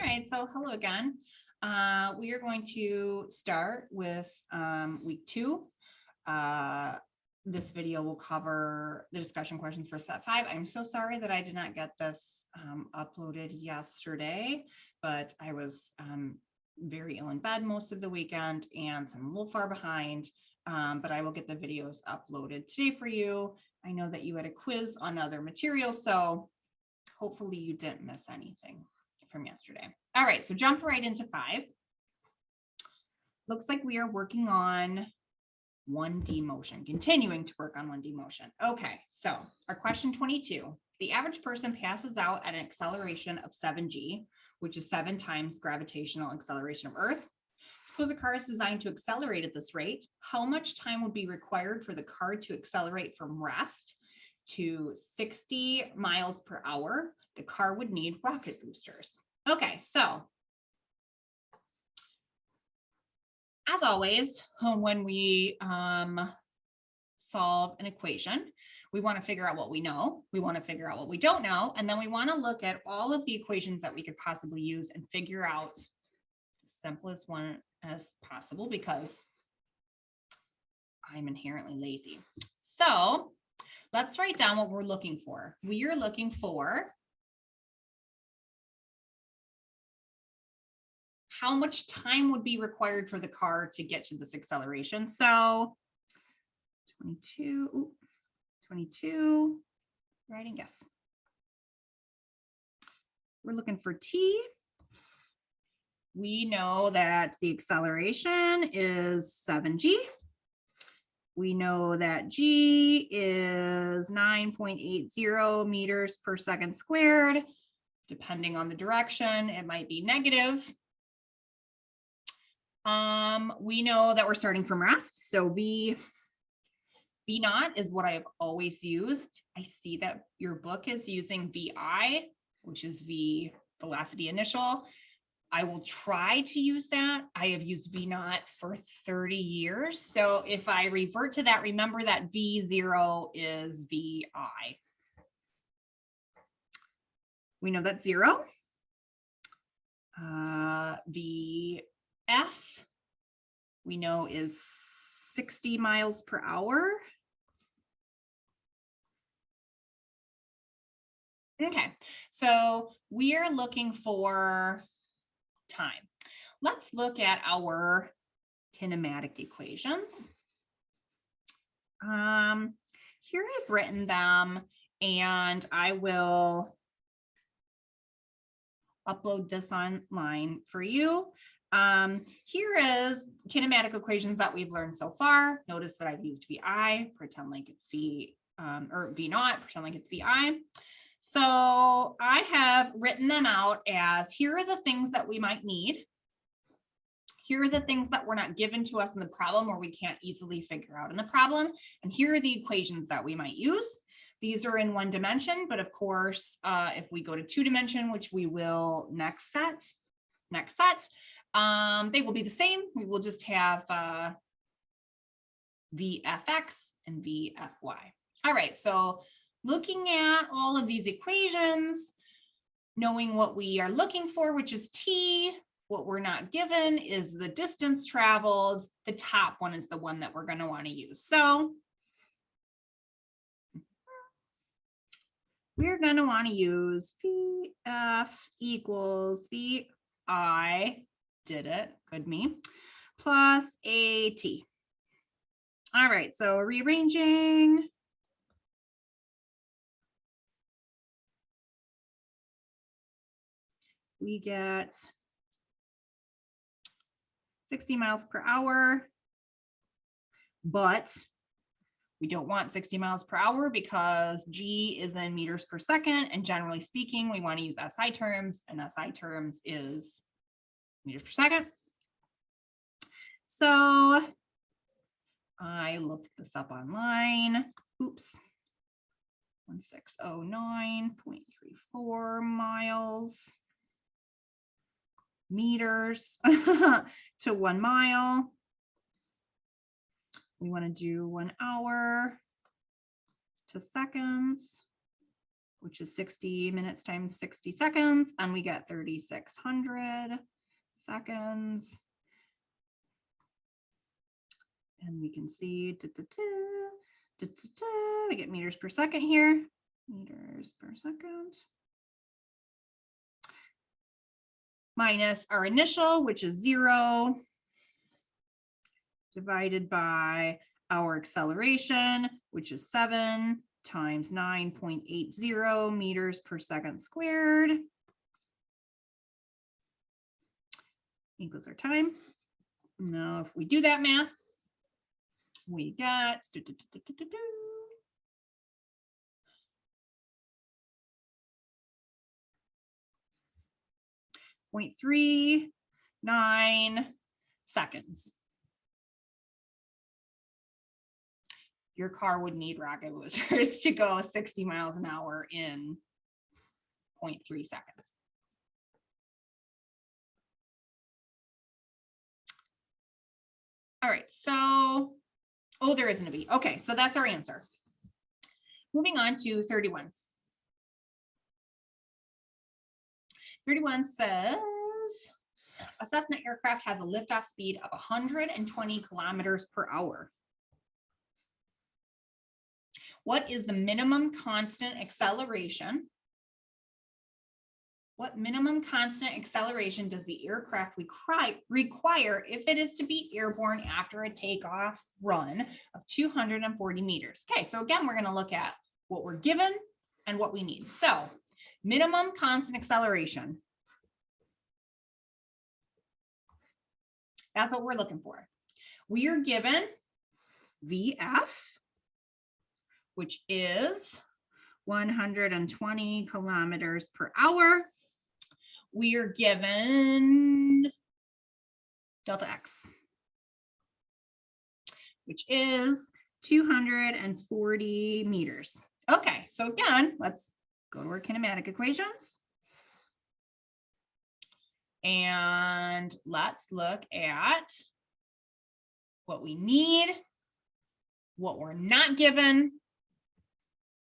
All right, so hello again. We are going to start with week 2. This video will cover the discussion questions for set 5. I'm so sorry that I did not get this uploaded yesterday, but I was very ill in bed most of the weekend and so I'm a little far behind, but I will get the videos uploaded today for you. I know that you had a quiz on other material, so hopefully you didn't miss anything from yesterday. All right, so jump right into 5. Looks like we are working on 1D motion, continuing to work on 1D motion. Okay, so our question 22, the average person passes out at an acceleration of 7g, which is 7 times gravitational acceleration of Earth. Suppose a car is designed to accelerate at this rate. How much time would be required for the car to accelerate from rest to 60 miles per hour? The car would need rocket boosters. Okay, so as always, when we solve an equation, we want to figure out what we know, we want to figure out what we don't know, and then we want to look at all of the equations that we could possibly use and figure out the simplest one as possible because I'm inherently lazy. So let's write down what we're looking for. We are looking for how much time would be required for the car to get to this acceleration. So 22, writing, yes. We're looking for t. We know that the acceleration is 7g. We know that g is 9.80 meters per second squared. Depending on the direction, it might be negative. We know that we're starting from rest. So V naught is what I have always used. I see that your book is using VI, which is V velocity initial. I will try to use that. I have used V naught for 30 years. So if I revert to that, remember that V0 is VI. We know that's 0. VF, we know is 60 miles per hour. Okay, so we are looking for time. Let's look at our kinematic equations. Here I've written them and I will upload this online for you. Here is kinematic equations that we've learned so far. Notice that I've used VI, pretend like it's V, or V naught, pretend like it's VI. So I have written them out as here are the things that we might need. Here are the things that were not given to us in the problem or we can't easily figure out in the problem. And here are the equations that we might use. These are in 1 dimension, but of course, if we go to 2 dimension, which we will next set, they will be the same. We will just have VFX and VFY. All right, so looking at all of these equations, knowing what we are looking for, which is t, what we're not given is the distance traveled. The top one is the one that we're going to want to use. So we're going to want to use VF equals VI, did it, good me, plus AT. All right, so rearranging. We get 60 miles per hour, but we don't want 60 miles per hour because G is in meters per second. And generally speaking, we want to use SI terms, and SI terms is meters per second. So I looked this up online. Oops. 1609.34 miles meters to 1 mile. We want to do 1 hour to seconds. which is 60 minutes times 60 seconds, and we get 3,600 seconds. And we can see, we get meters per second here, meters per second. Minus our initial, which is 0, divided by our acceleration, which is 7 times 9.80 meters per second squared. Equals our time. Now, if we do that math, we get 0.39 seconds. Your car would need rocket boosters to go 60 miles an hour in 0.3 seconds. All right, so, oh, there isn't a B. Okay, so that's our answer. Moving on to 31. 31 says, a Cessna aircraft has a liftoff speed of 120 kilometers per hour. What is the minimum constant acceleration? What minimum constant acceleration does the aircraft require if it is to be airborne after a takeoff run of 240 meters? Okay, so again, we're going to look at what we're given and what we need. So minimum constant acceleration. That's what we're looking for. We are given VF, which is 120 kilometers per hour. We are given delta X, which is 240 meters. Okay, so again, let's go to our kinematic equations. And let's look at what we need, what we're not given,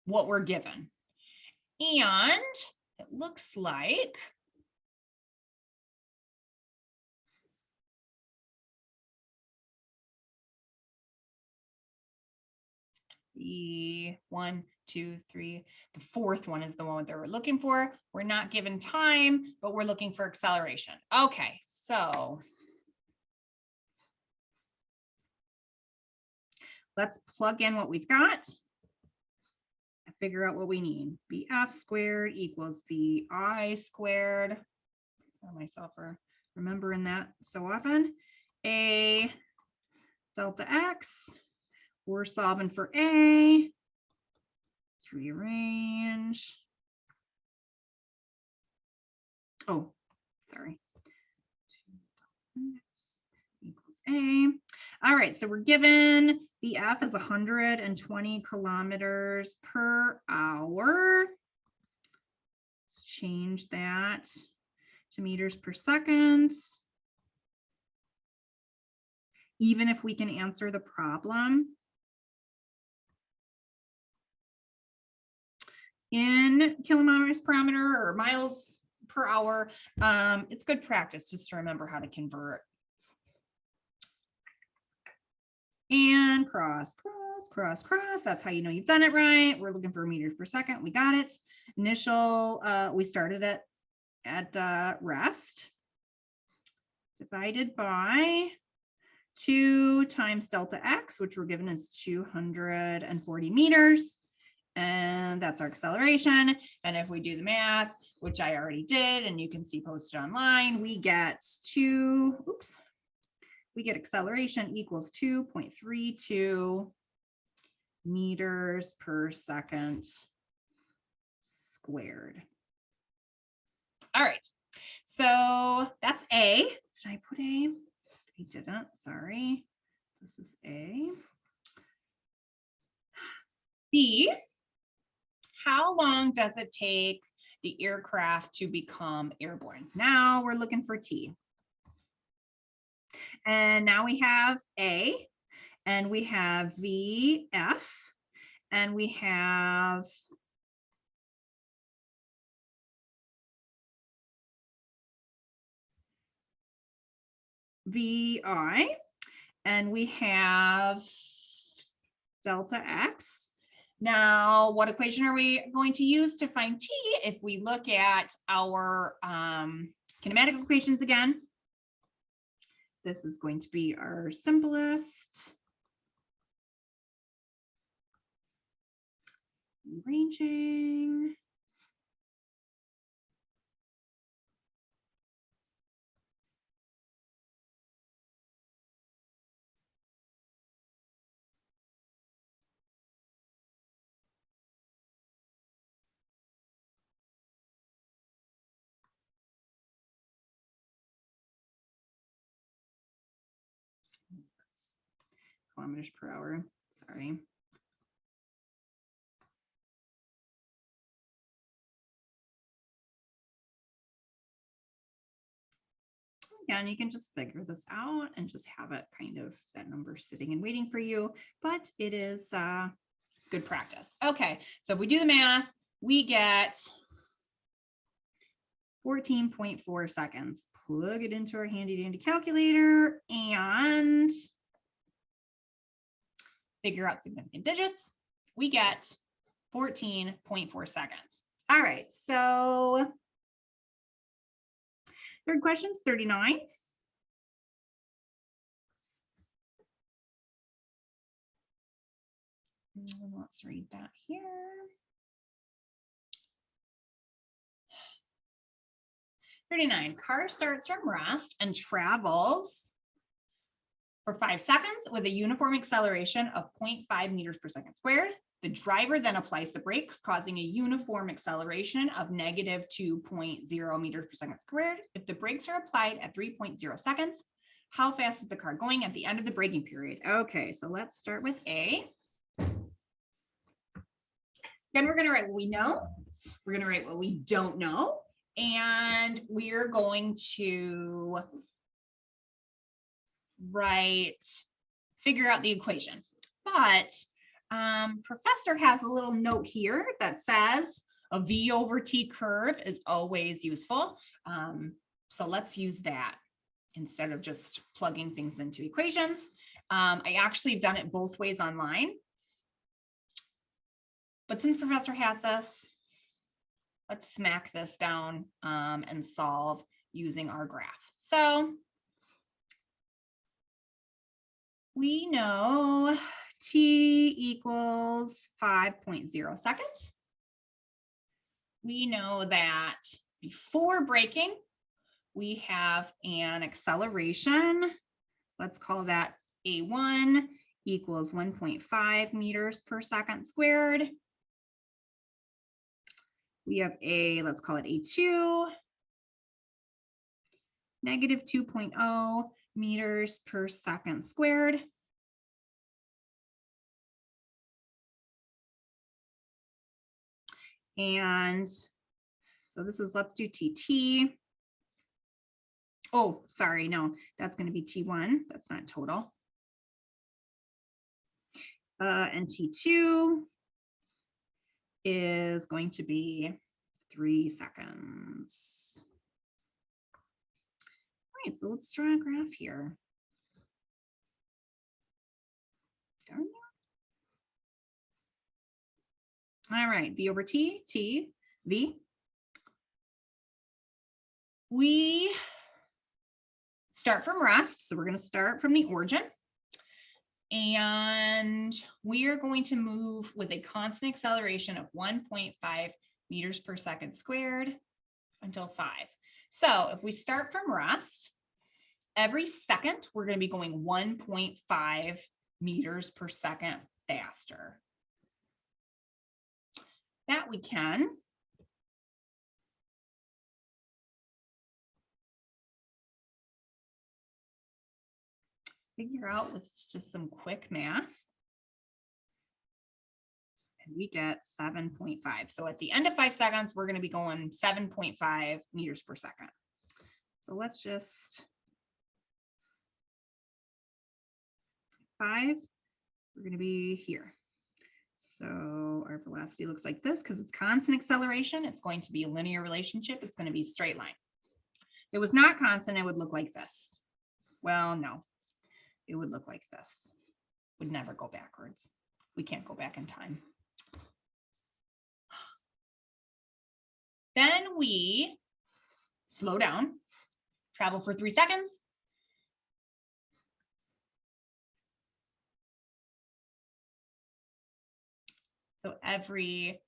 what we're given. And it looks like the 1, 2, 3, the fourth one is the one that we're looking for. We're not given time, but we're looking for acceleration. Okay, so let's plug in what we've got and figure out what we need. BF squared equals VI squared. For myself for remembering that so often. A delta X. We're solving for A. Let's rearrange. Oh, sorry. X equals A. All right, so we're given VF is 120 kilometers per hour. Let's change that to meters per second. Even if we can answer the problem. In kilometers per hour or miles per hour, it's good practice just to remember how to convert. And cross, cross, cross, cross. That's how you know you've done it right. We're looking for meters per second. We got it. Initial, we started it at rest. Divided by 2 times delta X, which we're given as 240 meters. And that's our acceleration. And if we do the math, which I already did, and you can see posted online, we get acceleration equals 2.32 meters per second squared. All right, so that's A. Did I put A? I didn't, sorry. This is A. B. How long does it take the aircraft to become airborne? Now we're looking for T. And now we have A, and we have VF, and we have VI, and we have delta X. Now, what equation are we going to use to find T? If we look at our kinematic equations again, this is going to be our simplest. Ranging. Kilometers per hour, sorry. Again, you can just figure this out and just have it kind of that number sitting and waiting for you, but it is good practice. Okay, so if we do the math, we get 14.4 seconds. Plug it into our handy dandy calculator and figure out significant digits. We get 14.4 seconds. All right, so third question is 39. Let's read that here. 39, car starts from rest and travels for 5 seconds with a uniform acceleration of 0.5 meters per second squared. The driver then applies the brakes, causing a uniform acceleration of negative 2.0 meters per second squared. If the brakes are applied at 3.0 seconds, how fast is the car going at the end of the braking period? Okay, so let's start with A. Then we're going to write what we know. We're going to write what we don't know. And we're going to figure out the equation. But professor has a little note here that says a V over T curve is always useful. So let's use that instead of just plugging things into equations. I actually have done it both ways online. But since professor has this, let's smack this down and solve using our graph. So we know T equals 5.0 seconds. We know that before braking, we have an acceleration. Let's call that A1 equals 1.5 meters per second squared. We have let's call it A2, negative 2.0 meters per second squared. And so this is, let's do TT. Oh, sorry, no, that's going to be T1. That's not total. And T2 is going to be 3 seconds. All right, so let's draw a graph here. Darn it. All right, V over T, T, V. We start from rest, so we're going to start from the origin. And we are going to move with a constant acceleration of 1.5 meters per second squared until 5. So if we start from rest, every second we're going to be going 1.5 meters per second faster. That we can figure out with just some quick math. And we get 7.5. So at the end of 5 seconds, we're going to be going 7.5 meters per second. So let's just 5, we're going to be here. So our velocity looks like this because it's constant acceleration. It's going to be a linear relationship. It's going to be a straight line. If it was not constant, it would look like this. Well, no, it would look like this. Would never go backwards. We can't go back in time. Then we slow down, travel for 3 seconds. So every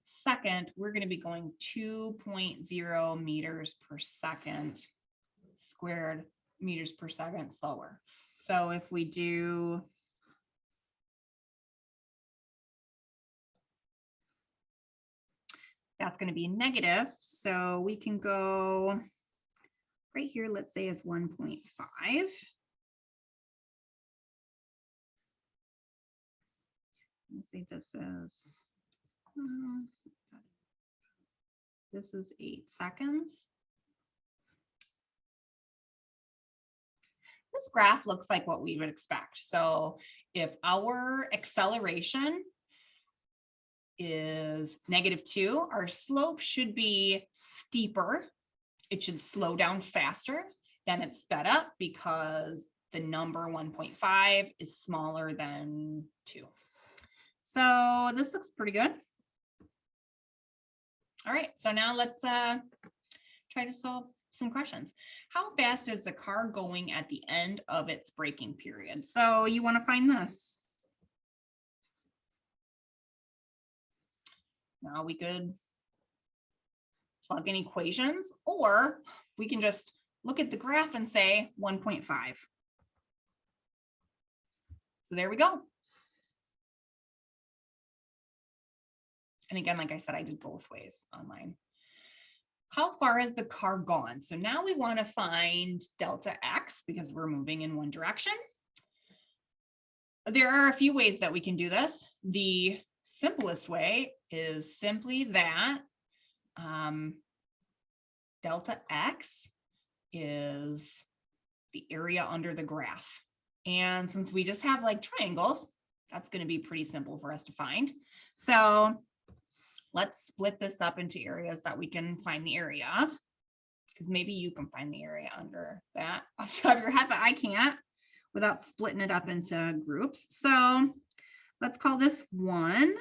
second, we're going to be going 2.0 meters per second squared meters per second slower. So if we do that's going to be negative. So we can go right here, let's say is 1.5. Let's say this is 8 seconds. This graph looks like what we would expect. So if our acceleration is -2, our slope should be steeper. It should slow down faster than it's sped up because the number 1.5 is smaller than 2. So this looks pretty good. All right, so now let's try to solve some questions. How fast is the car going at the end of its braking period? So you want to find this. Now we could plug in equations, or we can just look at the graph and say 1.5. So there we go. And again, like I said, I did both ways online. How far has the car gone? So now we want to find delta x because we're moving in one direction. There are a few ways that we can do this. The simplest way is simply that delta x is the area under the graph. And since we just have like triangles, that's going to be pretty simple for us to find. So let's split this up into areas that we can find the area of, because maybe you can find the area under that off the top of your head, but I can't without splitting it up into groups. So let's call this 1.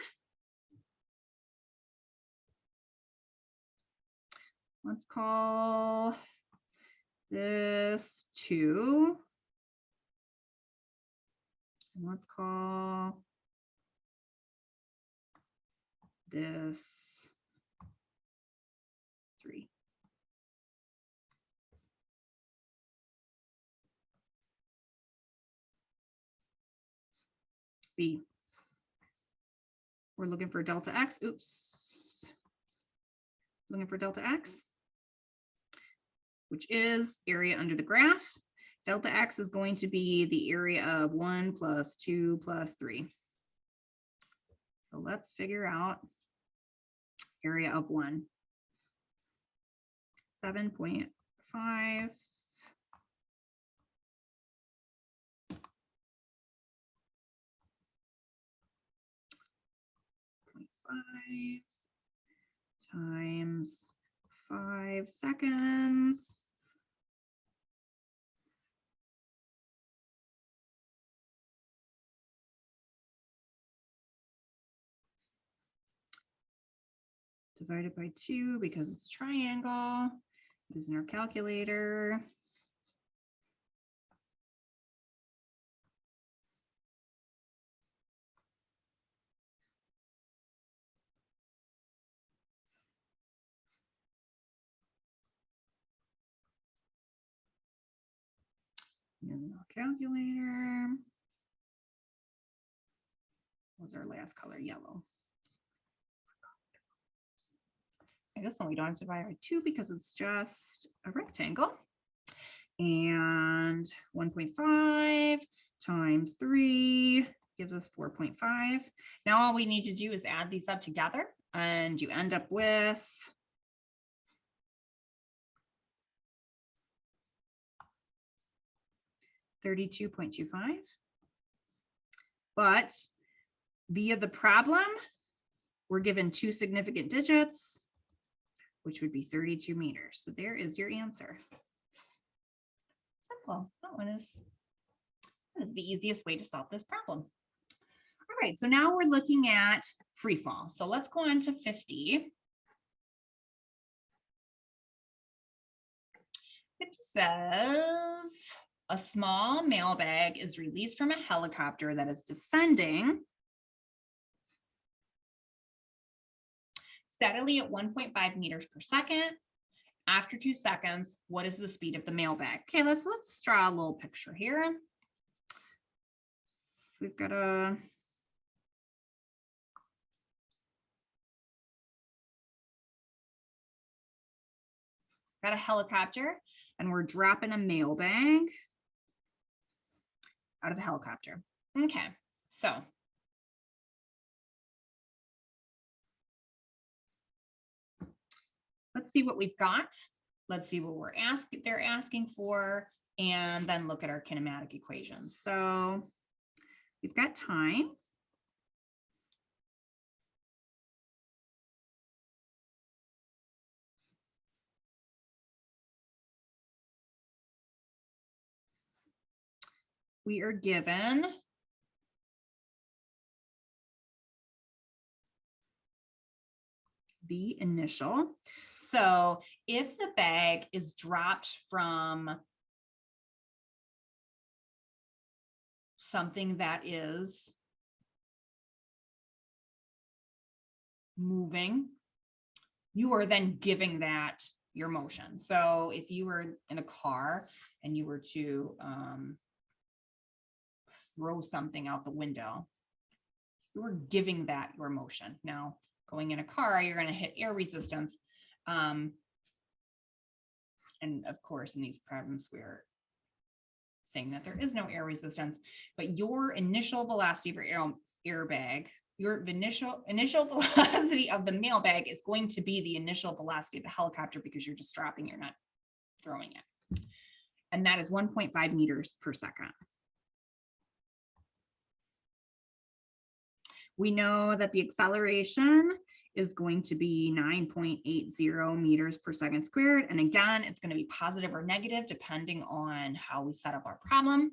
Let's call this 2. And let's call this 3. B. We're looking for delta x. Oops. Looking for delta x, which is area under the graph. Delta x is going to be the area of 1 plus 2 plus 3. So let's figure out area of 1. 7.5. 0.5 times 5 seconds. Divided by 2 because it's a triangle, using our calculator. Using our calculator. What was our last color? Yellow. And this one we don't have to divide by 2 because it's just a rectangle. And 1.5 times 3 gives us 4.5. Now all we need to do is add these up together and you end up with 32.25. But via the problem, we're given 2 significant digits, which would be 32 meters. So there is your answer. Well, that is the easiest way to solve this problem. All right, so now we're looking at free fall. So let's go on to 50. It says a small mailbag is released from a helicopter that is descending steadily at 1.5 meters per second. After 2 seconds, what is the speed of the mailbag? Okay, let's draw a little picture here. So we've got a helicopter, and we're dropping a mailbag out of the helicopter. Okay, so let's see what we've got. Let's see what they're asking for, and then look at our kinematic equations. So we've got time. We are given the initial. So if the bag is dropped from something that is moving, you are then giving that your motion. So if you were in a car and you were to throw something out the window, you are giving that your motion. Now, going in a car, you're going to hit air resistance. And of course, in these problems, we're saying that there is no air resistance, but your initial velocity of your airbag, your initial velocity of the mailbag is going to be the initial velocity of the helicopter because you're just dropping, you're not throwing it. And that is 1.5 meters per second. We know that the acceleration is going to be 9.80 meters per second squared. And again, it's going to be positive or negative depending on how we set up our problem.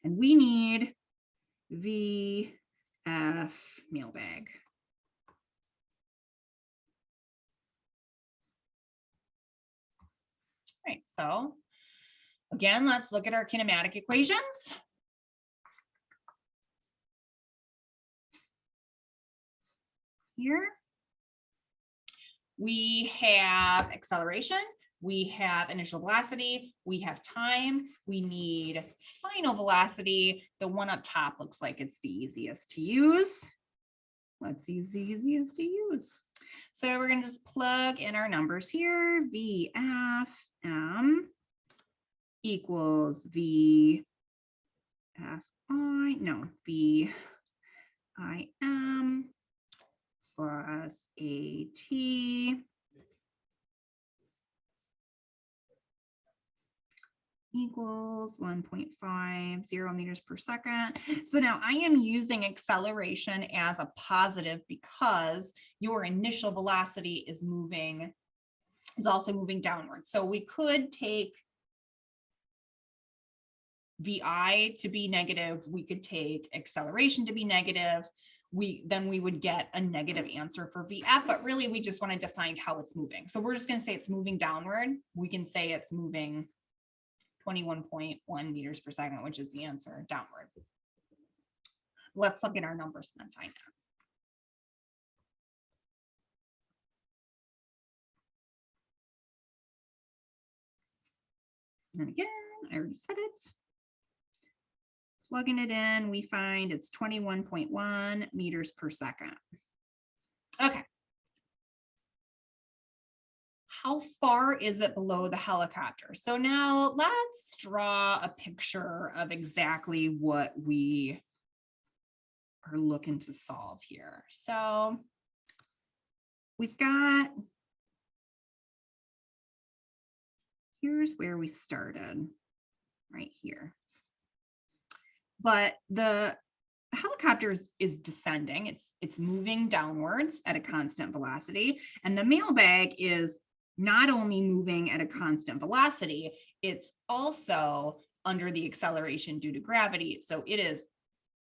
And we need VF mailbag. All right, so again, let's look at our kinematic equations. Here we have acceleration, we have initial velocity, we have time, we need final velocity. The one up top looks like it's the easiest to use. Let's use the easiest to use. So we're going to just plug in our numbers here. VFM equals VFI, no, VIM plus AT equals 1.50 meters per second. So now I am using acceleration as a positive because your initial velocity is also moving downwards. So we could take VI to be negative. We could take acceleration to be negative. Then we would get a negative answer for VF, but really we just wanted to find how it's moving. So we're just going to say it's moving downward. We can say it's moving 21.1 meters per second, which is the answer, downward. Let's look at our numbers and then find out. And again, I already said it. Plugging it in, we find it's 21.1 meters per second. Okay. How far is it below the helicopter? So now let's draw a picture of exactly what we are looking to solve here. So we've got, here's where we started, right here. But the helicopter is descending, it's moving downwards at a constant velocity, and the mailbag is not only moving at a constant velocity, it's also under the acceleration due to gravity. So it is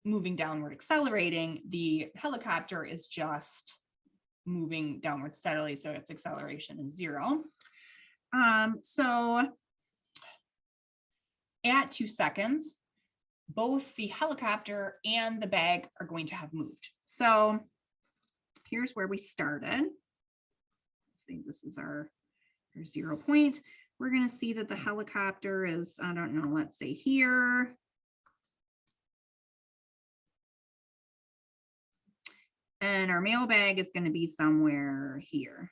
moving downward, accelerating. The helicopter is just moving downward steadily, so its acceleration is 0. So at 2 seconds, both the helicopter and the bag are going to have moved. So here's where we started. Let's see, this is our 0 point. We're going to see that the helicopter is, I don't know, let's say here. And our mailbag is going to be somewhere here.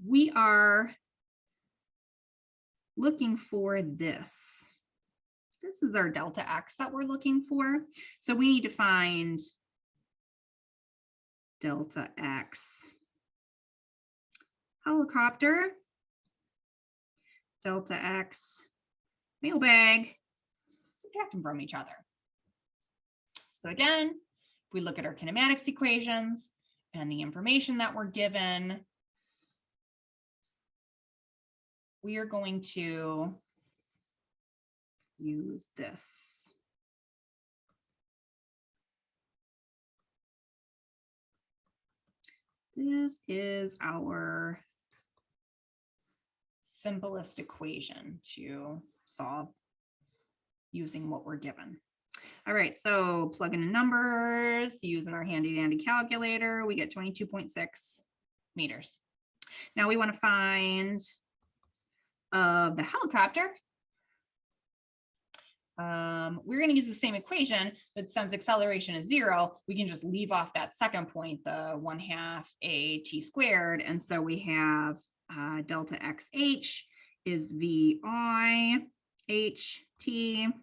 We are looking for this. This is our delta X that we're looking for. So we need to find delta X helicopter, delta X mailbag, subtract them from each other. So again, if we look at our kinematics equations and the information that we're given, we are going to use this. This is our simplest equation to solve using what we're given. All right, so plug in the numbers using our handy dandy calculator, we get 22.6 meters. Now we want to find the helicopter. We're going to use the same equation, but since acceleration is 0, we can just leave off that second point, the 1/2 AT squared. And so we have delta XH is VI HT.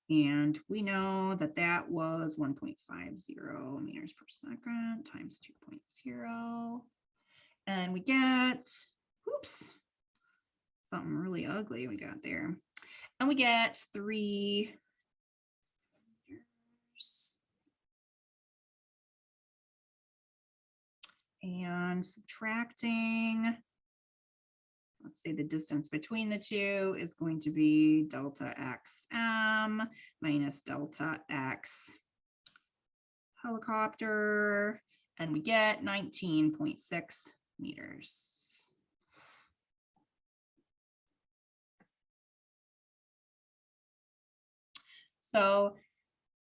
And we know that that was 1.50 meters per second times 2.0. And we get, oops, something really ugly we got there. And we get 3 meters. And subtracting, let's say the distance between the two is going to be delta XM minus delta X helicopter, and we get 19.6 meters. So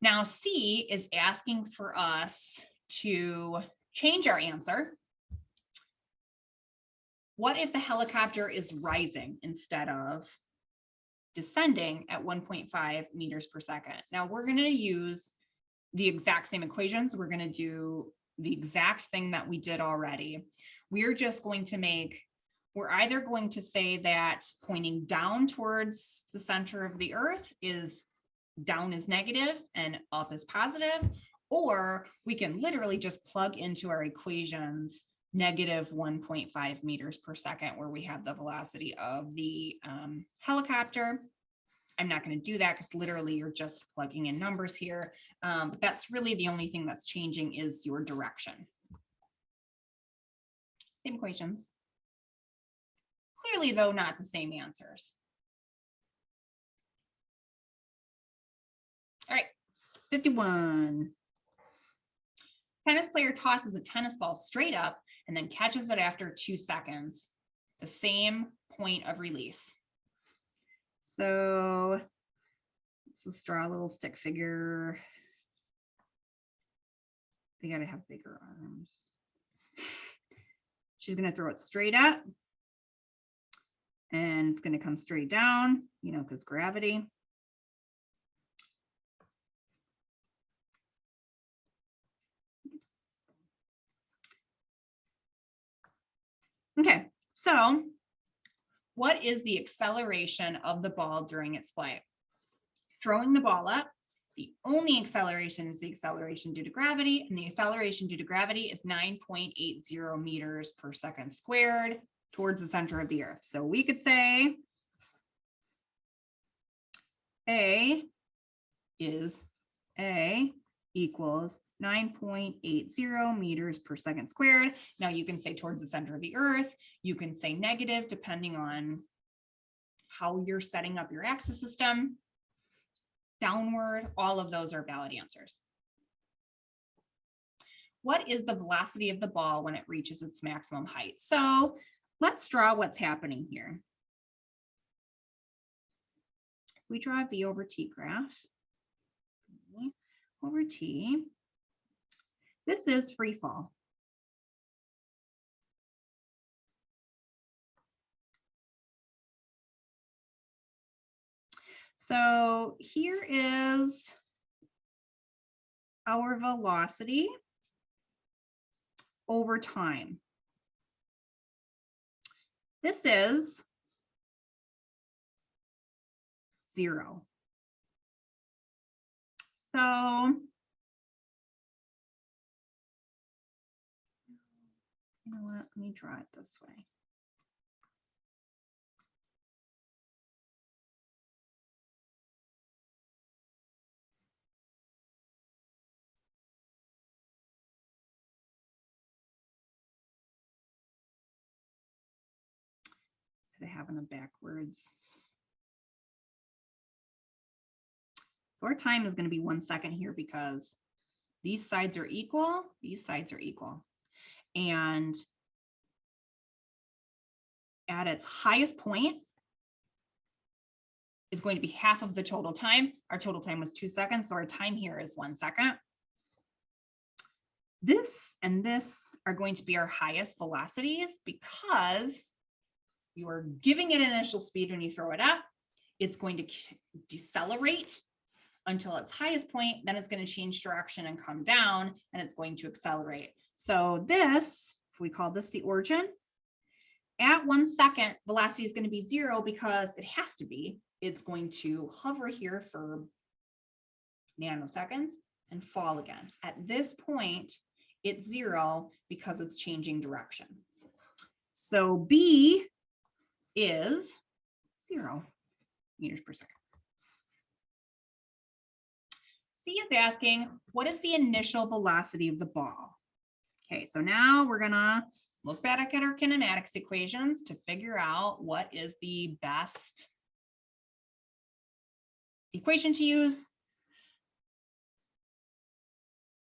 now C is asking for us to change our answer. What if the helicopter is rising instead of descending at 1.5 meters per second? Now we're going to use the exact same equations. We're going to do the exact thing that we did already. We're just going to make, we're either going to say that pointing down towards the center of the earth is down is negative and up is positive, or we can literally just plug into our equations negative 1.5 meters per second, where we have the velocity of the helicopter. I'm not going to do that because literally you're just plugging in numbers here. But that's really the only thing that's changing is your direction. Same equations. Clearly, though, not the same answers. All right, 51. Tennis player tosses a tennis ball straight up and then catches it after 2 seconds, the same point of release. So let's just draw a little stick figure. They got to have bigger arms. She's going to throw it straight up and it's going to come straight down, you know, because gravity. Okay, so what is the acceleration of the ball during its flight? Throwing the ball up, the only acceleration is the acceleration due to gravity, and the acceleration due to gravity is 9.80 meters per second squared towards the center of the earth. So we could say A equals 9.80 meters per second squared. Now you can say towards the center of the earth. You can say negative depending on how you're setting up your axis system. Downward, all of those are valid answers. What is the velocity of the ball when it reaches its maximum height? So let's draw what's happening here. We draw a V over T graph. V over T. This is free fall. So here is our velocity over time. This is 0. So you know what? Let me draw it this way. Instead of having them backwards. So our time is going to be 1 second here because these sides are equal, these sides are equal. And at its highest point is going to be half of the total time. Our total time was 2 seconds, so our time here is 1 second. This and this are going to be our highest velocities because you are giving it an initial speed when you throw it up. It's going to decelerate until its highest point, then it's going to change direction and come down, and it's going to accelerate. So this, if we call this the origin, at 1 second, velocity is going to be 0 because it has to be. It's going to hover here for nanoseconds and fall again. At this point, it's 0 because it's changing direction. So B is 0 meters per second. C is asking, what is the initial velocity of the ball? Okay, so now we're gonna look back at our kinematics equations to figure out what is the best equation to use.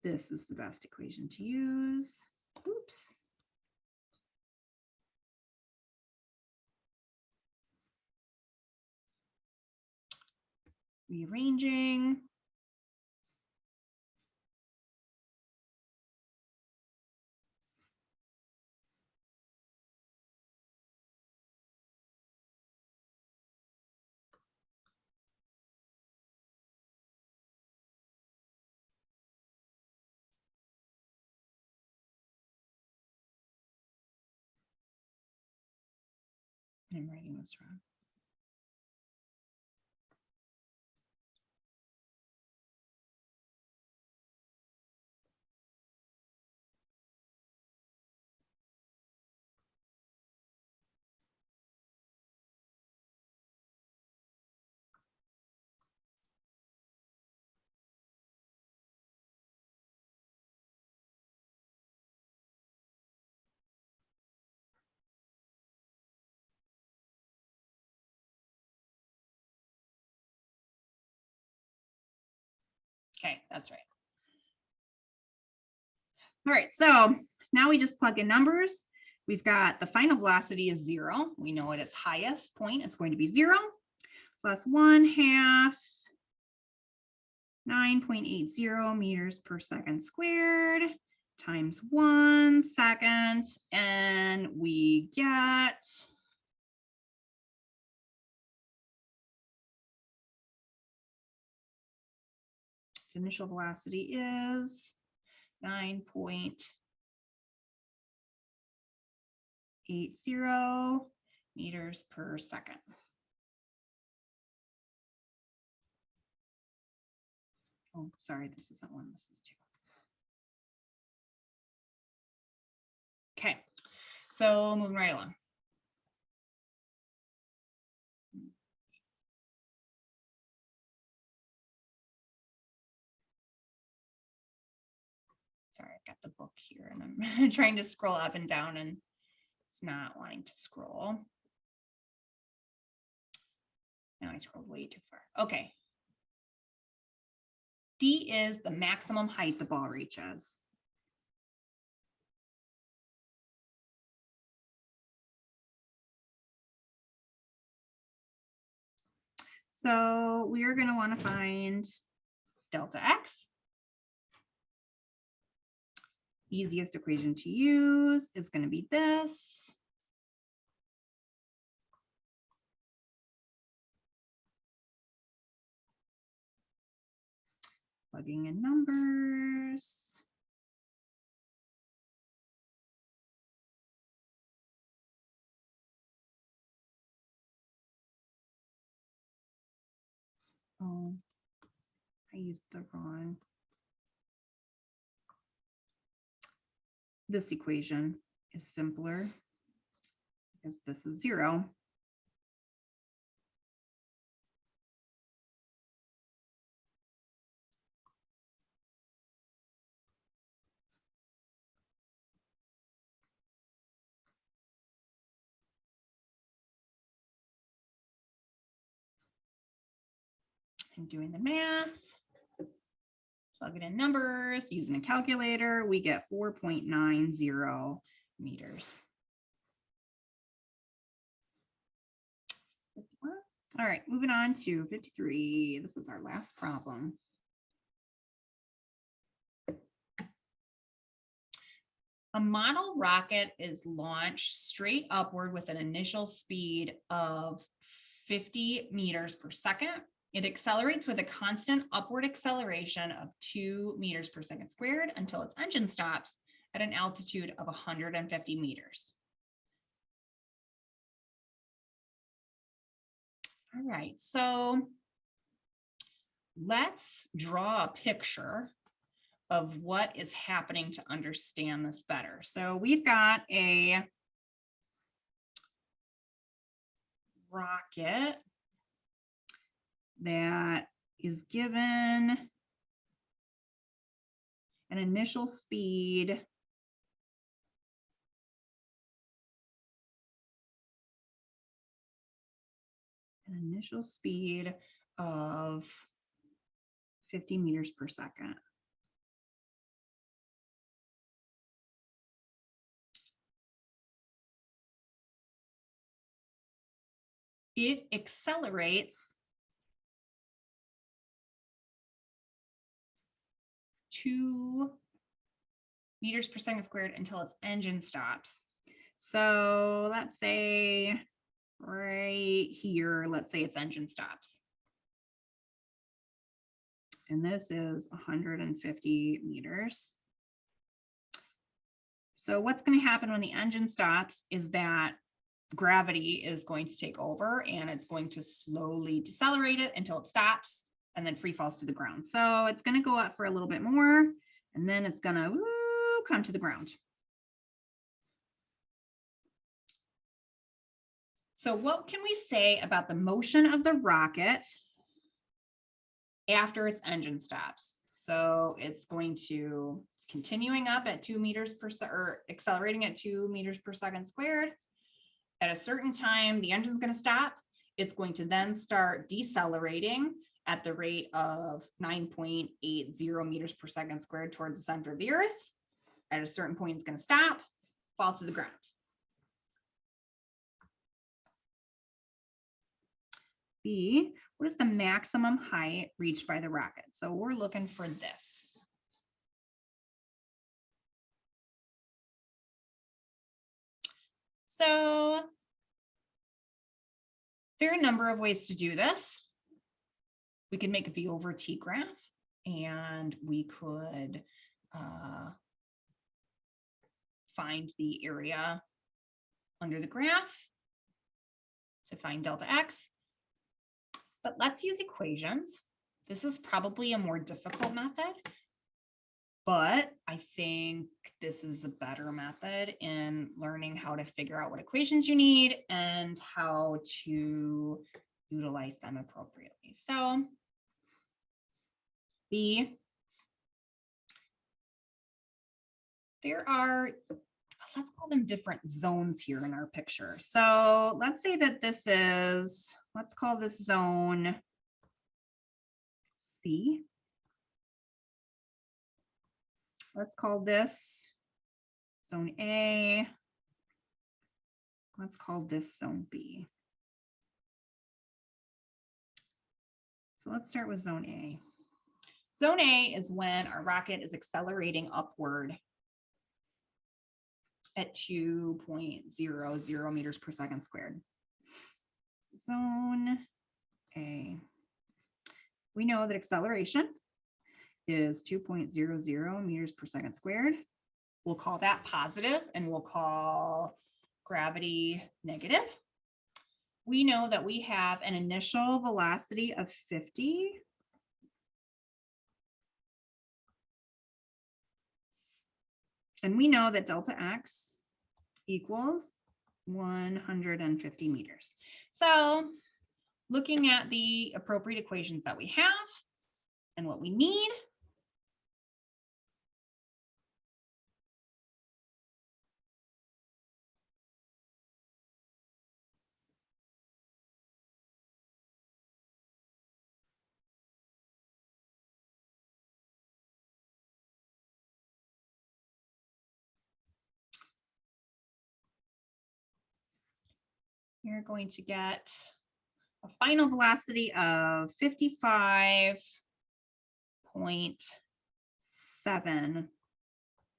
This is the best equation to use. Oops. Rearranging. I'm writing this wrong. Okay, that's right. All right, so now we just plug in numbers. We've got the final velocity is 0. We know at its highest point, it's going to be 0 plus 1/2 9.80 meters per second squared times 1 second, and we get its initial velocity is 9.80 meters per second. Oh, sorry, this isn't 1, this is 2. Okay, so moving right along. at the book here and I'm trying to scroll up and down and it's not wanting to scroll. Now I scrolled way too far. Okay. D is the maximum height the ball reaches. So we are going to want to find delta x. Easiest equation to use is going to be this. Plugging in numbers. Oh, I used the wrong. This equation is simpler because this is 0. And doing the math, plug it in numbers, using a calculator, we get 4.90 meters. All right, moving on to 53. This is our last problem. A model rocket is launched straight upward with an initial speed of 50 meters per second. It accelerates with a constant upward acceleration of 2 meters per second squared until its engine stops at an altitude of 150 meters. All right, so let's draw a picture of what is happening to understand this better. So we've got a rocket that is given an initial speed of 50 meters per second. It accelerates 2 meters per second squared until its engine stops. So let's say right here, let's say its engine stops. And this is 150 meters. So what's going to happen when the engine stops is that gravity is going to take over and it's going to slowly decelerate it until it stops and then free falls to the ground. So it's going to go up for a little bit more and then it's going to come to the ground. So what can we say about the motion of the rocket after its engine stops? So it's continuing up at 2 meters per second, or accelerating at 2 meters per second squared. At a certain time, the engine's going to stop. It's going to then start decelerating at the rate of 9.80 meters per second squared towards the center of the earth. At a certain point, it's going to stop, fall to the ground. B, what is the maximum height reached by the rocket? So we're looking for this. So there are a number of ways to do this. We could make a V over T graph and we could find the area under the graph to find delta X. But let's use equations. This is probably a more difficult method, but I think this is a better method in learning how to figure out what equations you need and how to utilize them appropriately. So B, there are, let's call them different zones here in our picture. So let's say that this is, let's call this zone C. Let's call this zone A. Let's call this zone B. So let's start with zone A. Zone A is when our rocket is accelerating upward at 2.00 meters per second squared. Zone A. We know that acceleration is 2.00 meters per second squared. We'll call that positive, and we'll call gravity negative. We know that we have an initial velocity of 50. And we know that delta x equals 150 meters. So looking at the appropriate equations that we have and what we need, you're going to get a final velocity of 55.7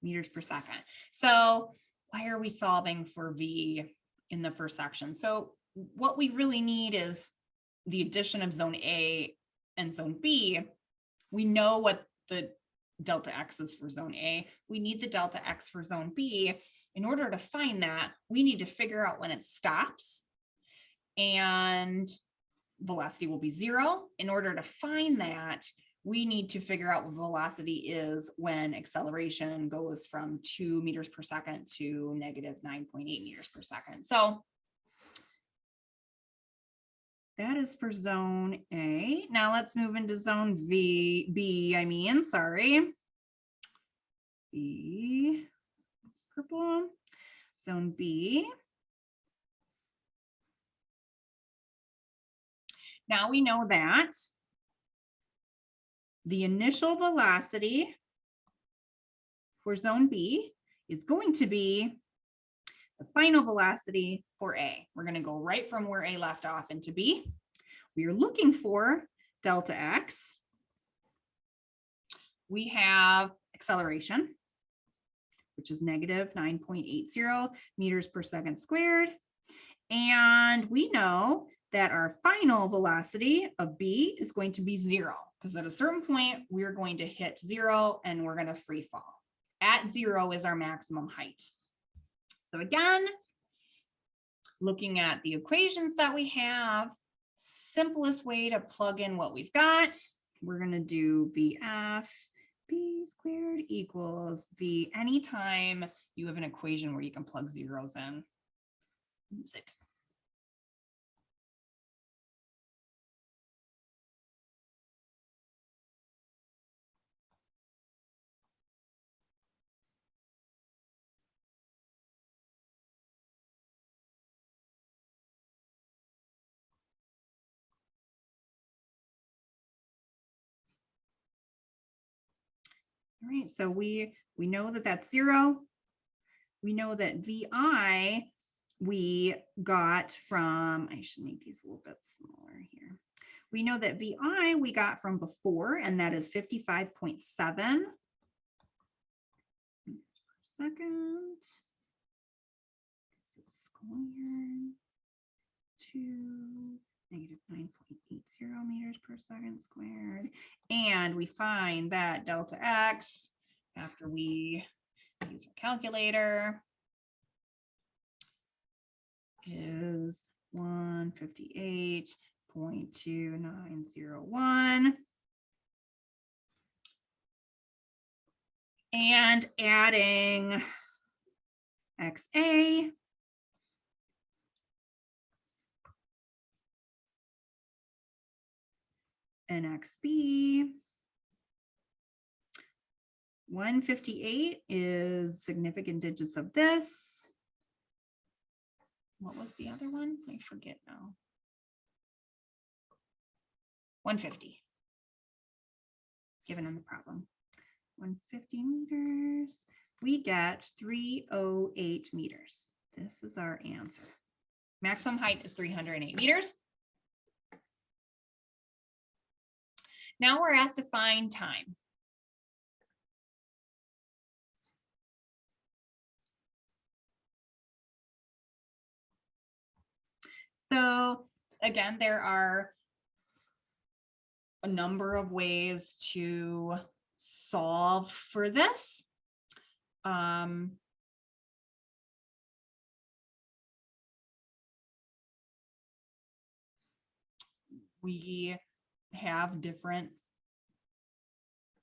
meters per second. So why are we solving for V in the first section? So what we really need is the addition of zone A and zone B. We know what the delta X is for zone A. We need the delta X for zone B. In order to find that, we need to figure out when it stops, and velocity will be 0. In order to find that, we need to figure out what velocity is when acceleration goes from 2 meters per second to negative 9.8 meters per second. So that is for zone A. Now let's move into zone B, B, purple, zone B. Now we know that the initial velocity for zone B is going to be the final velocity for A. We're going to go right from where A left off into B. We are looking for delta X. We have acceleration, which is negative 9.80 meters per second squared. And we know that our final velocity of B is going to be 0, because at a certain point, we're going to hit 0 and we're going to free fall. At 0 is our maximum height. So again, looking at the equations that we have, simplest way to plug in what we've got, we're going to do VF B squared equals V. Anytime you have an equation where you can plug zeros in, use it. All right, so we know that that's 0. We know that VI we got from, I should make these a little bit smaller here. We know that VI we got from before, and that is 55.7. Second. This is squared to negative 9.80 meters per second squared. And we find that delta X, after we use our calculator, is 158.2901. And adding XA and XB, 158 is significant digits of this. What was the other one? I forget now. 150. Given on the problem. 150 meters. We get 308 meters. This is our answer. Maximum height is 308 meters. Now we're asked to find time. So again, there are a number of ways to solve for this. We have different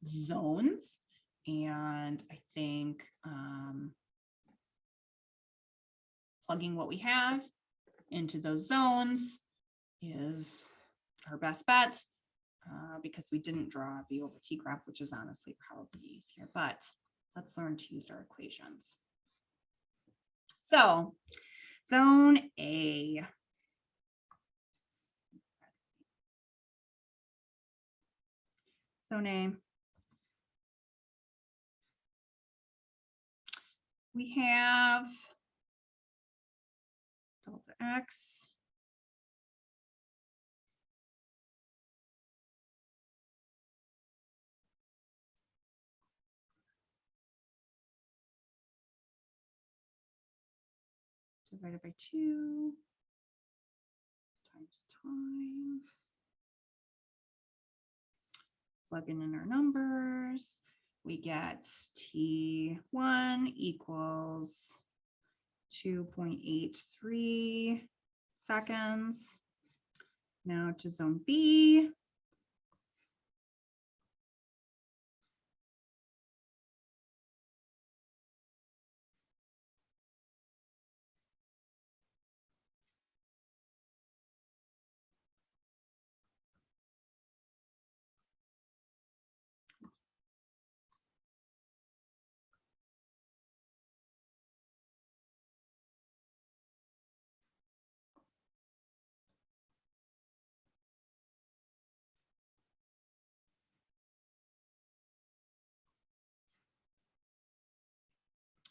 zones, and I think plugging what we have into those zones is our best bet, because we didn't draw V over T graph, which is honestly probably easier, but let's learn to use our equations. So zone A. Zone A. We have delta X divided by 2 times time. Plugging in our numbers, we get T1 equals 2.83 seconds. Now to zone B.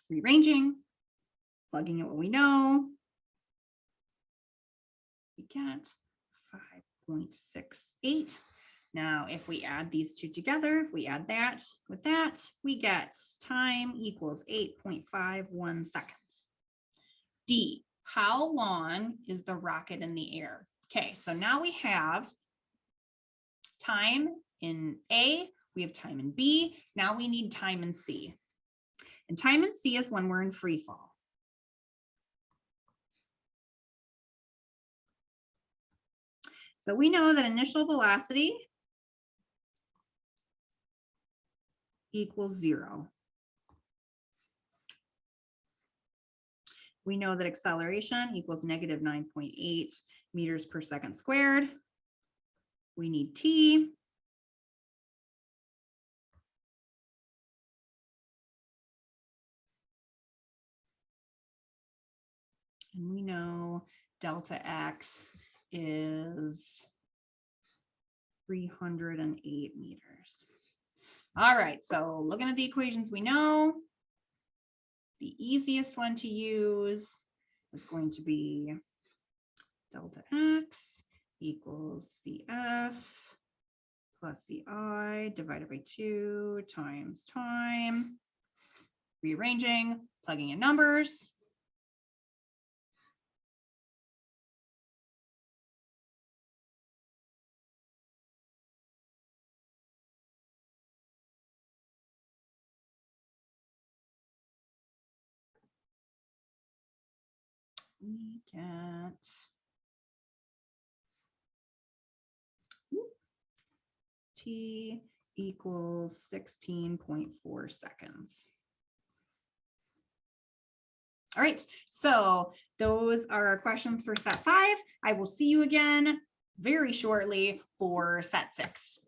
Rearranging, plugging in what we know, we get 5.68. Now, if we add these two together, if we add that with that, we get time equals 8.51 seconds. D, how long is the rocket in the air? Okay, so now we have time in A, we have time in B, now we need time in C. And time in C is when we're in free fall. So we know that initial velocity equals 0. We know that acceleration equals negative 9.8 meters per second squared. We need T. And we know delta X is 308 meters. All right, so looking at the equations we know, the easiest one to use is going to be delta X equals VF plus VI divided by 2 times time. Rearranging, plugging in numbers. We get T equals 16.4 seconds. All right, so those are our questions for set 5. I will see you again very shortly for set 6.